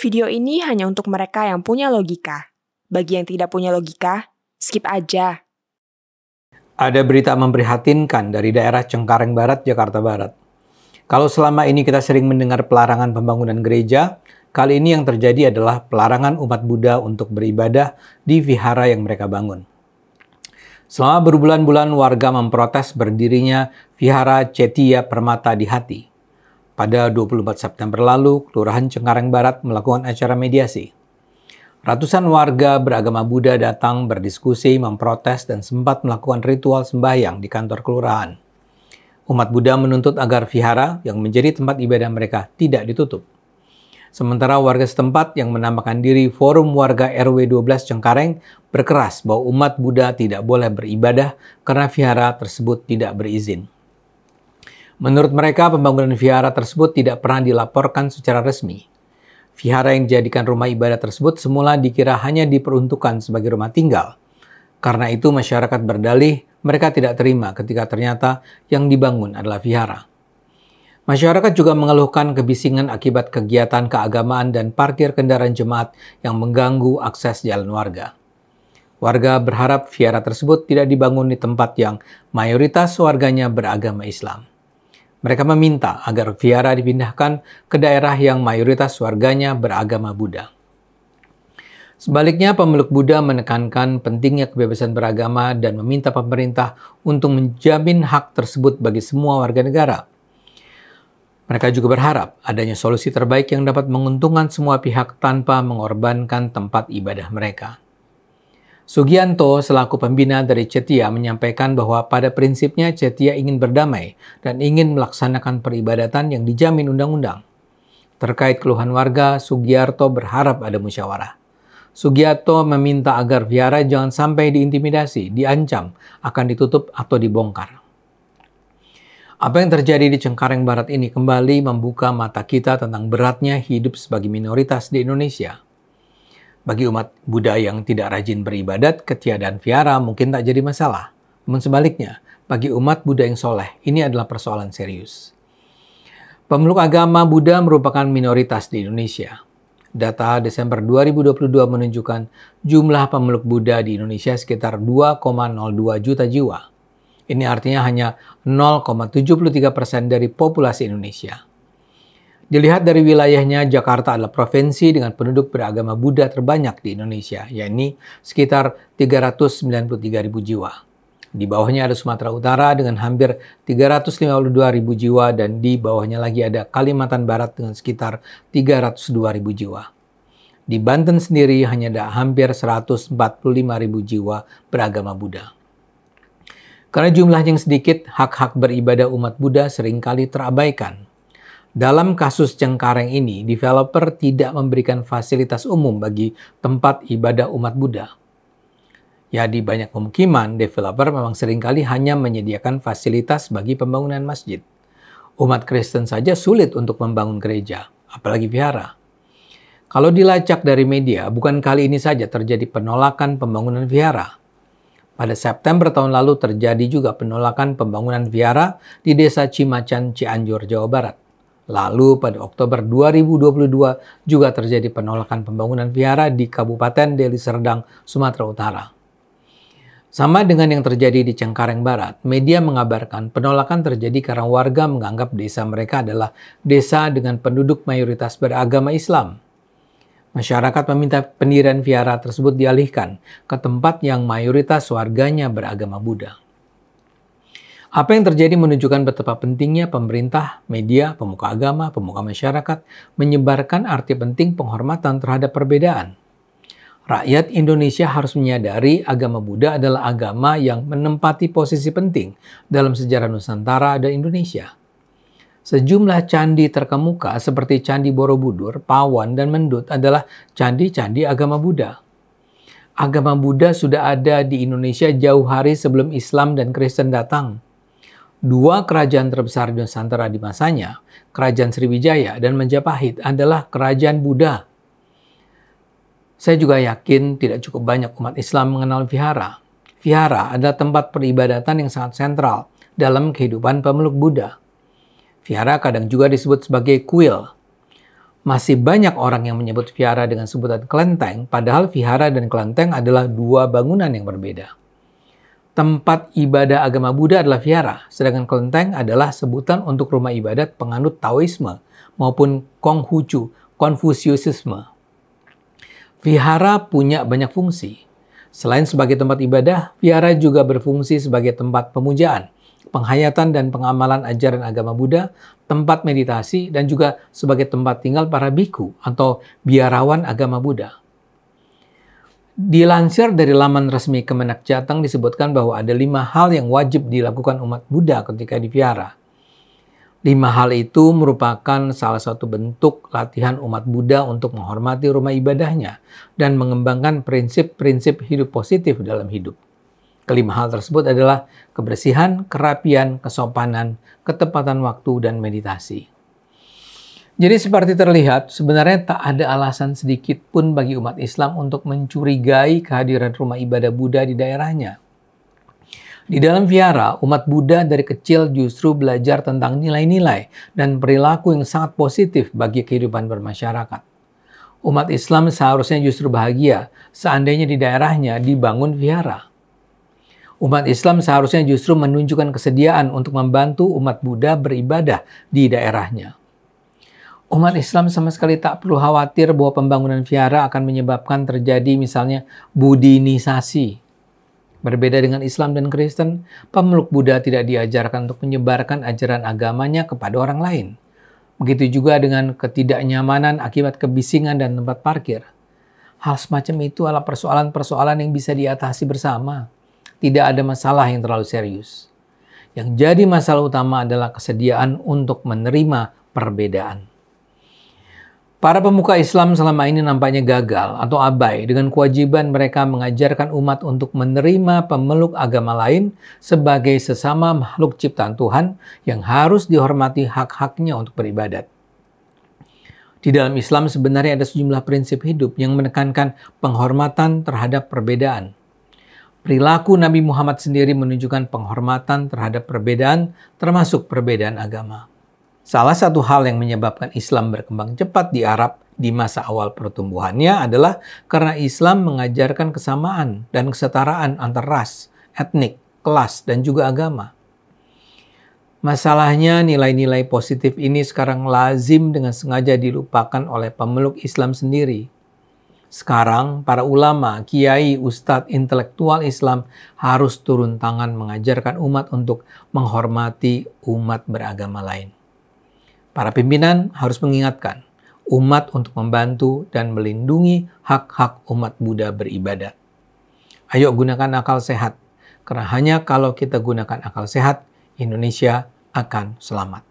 Video ini hanya untuk mereka yang punya logika. Bagi yang tidak punya logika, skip aja. Ada berita memprihatinkan dari daerah Cengkareng Barat, Jakarta Barat. Kalau selama ini kita sering mendengar pelarangan pembangunan gereja, kali ini yang terjadi adalah pelarangan umat Buddha untuk beribadah di vihara yang mereka bangun. Selama berbulan-bulan warga memprotes berdirinya vihara Cetya Permata di Hati. Pada 24 September lalu, Kelurahan Cengkareng Barat melakukan acara mediasi. Ratusan warga beragama Buddha datang berdiskusi, memprotes, dan sempat melakukan ritual sembahyang di kantor kelurahan. Umat Buddha menuntut agar vihara yang menjadi tempat ibadah mereka tidak ditutup. Sementara warga setempat yang menamakan diri Forum Warga RW 12 Cengkareng berkeras bahwa umat Buddha tidak boleh beribadah karena vihara tersebut tidak berizin. Menurut mereka, pembangunan vihara tersebut tidak pernah dilaporkan secara resmi. Vihara yang dijadikan rumah ibadah tersebut semula dikira hanya diperuntukkan sebagai rumah tinggal. Karena itu masyarakat berdalih mereka tidak terima ketika ternyata yang dibangun adalah vihara. Masyarakat juga mengeluhkan kebisingan akibat kegiatan keagamaan dan parkir kendaraan jemaat yang mengganggu akses jalan warga. Warga berharap vihara tersebut tidak dibangun di tempat yang mayoritas warganya beragama Islam. Mereka meminta agar vihara dipindahkan ke daerah yang mayoritas warganya beragama Buddha. Sebaliknya, pemeluk Buddha menekankan pentingnya kebebasan beragama dan meminta pemerintah untuk menjamin hak tersebut bagi semua warga negara. Mereka juga berharap adanya solusi terbaik yang dapat menguntungkan semua pihak tanpa mengorbankan tempat ibadah mereka. Sugianto selaku pembina dari Cetya menyampaikan bahwa pada prinsipnya Cetya ingin berdamai dan ingin melaksanakan peribadatan yang dijamin undang-undang. Terkait keluhan warga, Sugiarto berharap ada musyawarah. Sugiarto meminta agar vihara jangan sampai diintimidasi, diancam, akan ditutup atau dibongkar. Apa yang terjadi di Cengkareng Barat ini kembali membuka mata kita tentang beratnya hidup sebagai minoritas di Indonesia. Bagi umat Buddha yang tidak rajin beribadat, ketiadaan vihara mungkin tak jadi masalah. Namun sebaliknya, bagi umat Buddha yang soleh, ini adalah persoalan serius. Pemeluk agama Buddha merupakan minoritas di Indonesia. Data Desember 2022 menunjukkan jumlah pemeluk Buddha di Indonesia sekitar 2,02 juta jiwa. Ini artinya hanya 0,73% dari populasi Indonesia. Dilihat dari wilayahnya, Jakarta adalah provinsi dengan penduduk beragama Buddha terbanyak di Indonesia, yakni sekitar 393.000 jiwa. Di bawahnya ada Sumatera Utara dengan hampir 352.000 jiwa dan di bawahnya lagi ada Kalimantan Barat dengan sekitar 302.000 jiwa. Di Banten sendiri hanya ada hampir 145.000 jiwa beragama Buddha. Karena jumlahnya yang sedikit, hak-hak beribadah umat Buddha seringkali terabaikan. Dalam kasus Cengkareng ini, developer tidak memberikan fasilitas umum bagi tempat ibadah umat Buddha. Ya, di banyak pemukiman, developer memang seringkali hanya menyediakan fasilitas bagi pembangunan masjid. Umat Kristen saja sulit untuk membangun gereja, apalagi vihara. Kalau dilacak dari media, bukan kali ini saja terjadi penolakan pembangunan vihara. Pada September tahun lalu terjadi juga penolakan pembangunan vihara di Desa Cimacan, Cianjur, Jawa Barat. Lalu pada Oktober 2022 juga terjadi penolakan pembangunan vihara di Kabupaten Deli Serdang, Sumatera Utara. Sama dengan yang terjadi di Cengkareng Barat, media mengabarkan penolakan terjadi karena warga menganggap desa mereka adalah desa dengan penduduk mayoritas beragama Islam. Masyarakat meminta pendirian vihara tersebut dialihkan ke tempat yang mayoritas warganya beragama Buddha. Apa yang terjadi menunjukkan betapa pentingnya pemerintah, media, pemuka agama, pemuka masyarakat menyebarkan arti penting penghormatan terhadap perbedaan. Rakyat Indonesia harus menyadari agama Buddha adalah agama yang menempati posisi penting dalam sejarah Nusantara dan Indonesia. Sejumlah candi terkemuka seperti Candi Borobudur, Pawan, dan Mendut adalah candi-candi agama Buddha. Agama Buddha sudah ada di Indonesia jauh hari sebelum Islam dan Kristen datang. Dua kerajaan terbesar di Nusantara di masanya, Kerajaan Sriwijaya dan Majapahit, adalah kerajaan Buddha. Saya juga yakin tidak cukup banyak umat Islam mengenal vihara. Vihara adalah tempat peribadatan yang sangat sentral dalam kehidupan pemeluk Buddha. Vihara kadang juga disebut sebagai kuil. Masih banyak orang yang menyebut vihara dengan sebutan kelenteng, padahal vihara dan kelenteng adalah dua bangunan yang berbeda. Tempat ibadah agama Buddha adalah vihara, sedangkan kelenteng adalah sebutan untuk rumah ibadat penganut Taoisme maupun Konghucu, Konfusiusisme. Vihara punya banyak fungsi. Selain sebagai tempat ibadah, vihara juga berfungsi sebagai tempat pemujaan, penghayatan dan pengamalan ajaran agama Buddha, tempat meditasi, dan juga sebagai tempat tinggal para biku atau biarawan agama Buddha. Dilansir dari laman resmi Kemenak Jateng disebutkan bahwa ada 5 hal yang wajib dilakukan umat Buddha ketika di vihara. 5 hal itu merupakan salah satu bentuk latihan umat Buddha untuk menghormati rumah ibadahnya dan mengembangkan prinsip-prinsip hidup positif dalam hidup. Kelima hal tersebut adalah kebersihan, kerapian, kesopanan, ketepatan waktu, dan meditasi. Jadi seperti terlihat, sebenarnya tak ada alasan sedikit pun bagi umat Islam untuk mencurigai kehadiran rumah ibadah Buddha di daerahnya. Di dalam vihara, umat Buddha dari kecil justru belajar tentang nilai-nilai dan perilaku yang sangat positif bagi kehidupan bermasyarakat. Umat Islam seharusnya justru bahagia seandainya di daerahnya dibangun vihara. Umat Islam seharusnya justru menunjukkan kesediaan untuk membantu umat Buddha beribadah di daerahnya. Umat Islam sama sekali tak perlu khawatir bahwa pembangunan vihara akan menyebabkan terjadi misalnya budinisasi. Berbeda dengan Islam dan Kristen, pemeluk Buddha tidak diajarkan untuk menyebarkan ajaran agamanya kepada orang lain. Begitu juga dengan ketidaknyamanan akibat kebisingan dan tempat parkir. Hal semacam itu adalah persoalan-persoalan yang bisa diatasi bersama. Tidak ada masalah yang terlalu serius. Yang jadi masalah utama adalah kesediaan untuk menerima perbedaan. Para pemuka Islam selama ini nampaknya gagal atau abai dengan kewajiban mereka mengajarkan umat untuk menerima pemeluk agama lain sebagai sesama makhluk ciptaan Tuhan yang harus dihormati hak-haknya untuk beribadat. Di dalam Islam sebenarnya ada sejumlah prinsip hidup yang menekankan penghormatan terhadap perbedaan. Perilaku Nabi Muhammad sendiri menunjukkan penghormatan terhadap perbedaan, termasuk perbedaan agama. Salah satu hal yang menyebabkan Islam berkembang cepat di Arab di masa awal pertumbuhannya adalah karena Islam mengajarkan kesamaan dan kesetaraan antar ras, etnik, kelas, dan juga agama. Masalahnya nilai-nilai positif ini sekarang lazim dengan sengaja dilupakan oleh pemeluk Islam sendiri. Sekarang, para ulama, kiai, ustadz, intelektual Islam harus turun tangan mengajarkan umat untuk menghormati umat beragama lain. Para pimpinan harus mengingatkan umat untuk membantu dan melindungi hak-hak umat Buddha beribadat. Ayo gunakan akal sehat, karena hanya kalau kita gunakan akal sehat, Indonesia akan selamat.